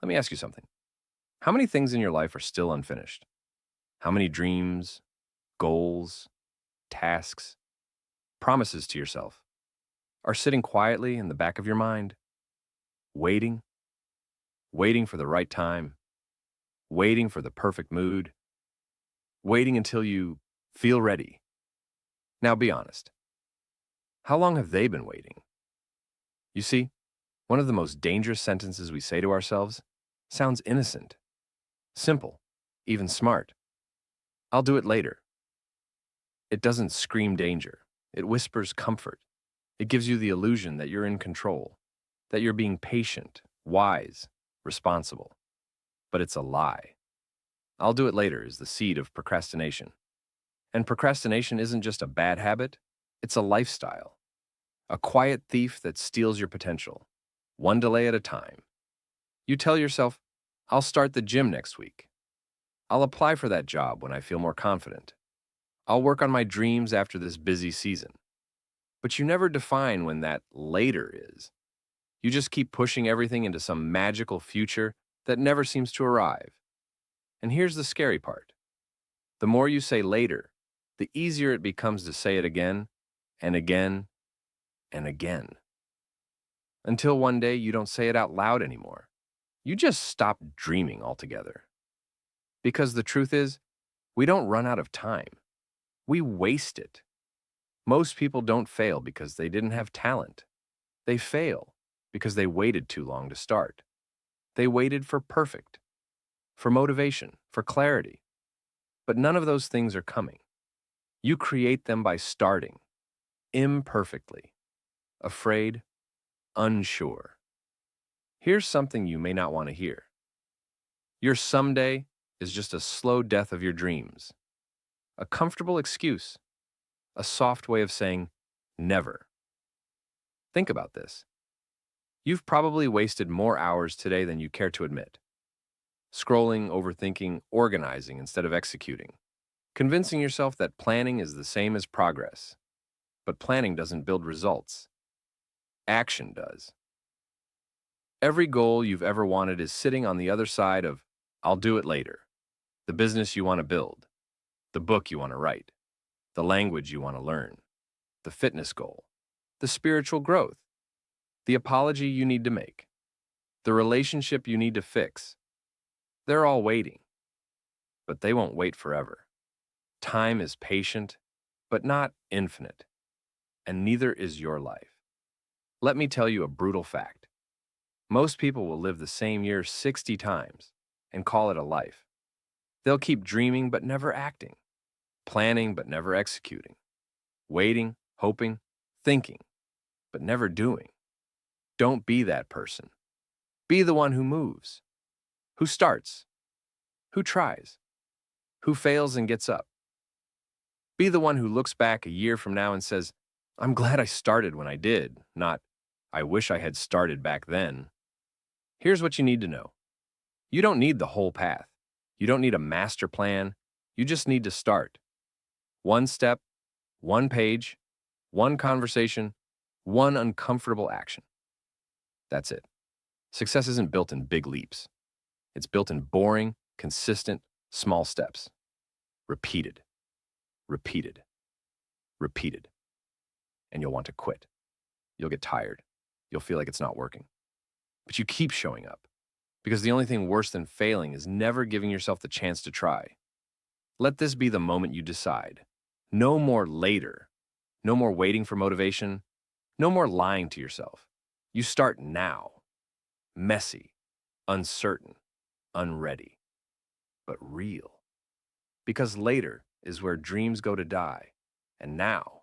Let me ask you something. How many things in your life are still unfinished? How many dreams, goals, tasks, promises to yourself are sitting quietly in the back of your mind, waiting, waiting for the right time, waiting for the perfect mood, waiting until you feel ready? Now be honest. How long have they been waiting? You see, one of the most dangerous sentences we say to ourselves sounds innocent, simple, even smart. I'll do it later. It doesn't scream danger. It whispers comfort. It gives you the illusion that you're in control, that you're being patient, wise, responsible. But it's a lie. I'll do it later is the seed of procrastination. And procrastination isn't just a bad habit, it's a lifestyle, a quiet thief that steals your potential, one delay at a time. You tell yourself, I'll start the gym next week. I'll apply for that job when I feel more confident. I'll work on my dreams after this busy season. But you never define when that later is. You just keep pushing everything into some magical future that never seems to arrive. And here's the scary part. The more you say later, the easier it becomes to say it again and again and again. Until one day you don't say it out loud anymore. You just stop dreaming altogether. Because the truth is, we don't run out of time. We waste it. Most people don't fail because they didn't have talent. They fail because they waited too long to start. They waited for perfect, for motivation, for clarity. But none of those things are coming. You create them by starting, imperfectly, afraid, unsure. Here's something you may not want to hear. Your someday is just a slow death of your dreams, a comfortable excuse, a soft way of saying never. Think about this. You've probably wasted more hours today than you care to admit. Scrolling, overthinking, organizing instead of executing. Convincing yourself that planning is the same as progress. But planning doesn't build results. Action does. Every goal you've ever wanted is sitting on the other side of, I'll do it later. The business you want to build. The book you want to write. The language you want to learn. The fitness goal. The spiritual growth. The apology you need to make. The relationship you need to fix. They're all waiting. But they won't wait forever. Time is patient, but not infinite. And neither is your life. Let me tell you a brutal fact. Most people will live the same year 60 times and call it a life. They'll keep dreaming but never acting, planning but never executing, waiting, hoping, thinking, but never doing. Don't be that person. Be the one who moves, who starts, who tries, who fails and gets up. Be the one who looks back a year from now and says, I'm glad I started when I did, not, I wish I had started back then. Here's what you need to know. You don't need the whole path. You don't need a master plan. You just need to start. One step, one page, one conversation, one uncomfortable action. That's it. Success isn't built in big leaps. It's built in boring, consistent, small steps. Repeated, repeated, repeated. And you'll want to quit. You'll get tired. You'll feel like it's not working. But you keep showing up. Because the only thing worse than failing is never giving yourself the chance to try. Let this be the moment you decide. No more later. No more waiting for motivation. No more lying to yourself. You start now. Messy, uncertain, unready, but real. Because later is where dreams go to die. And now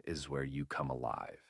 is where you come alive.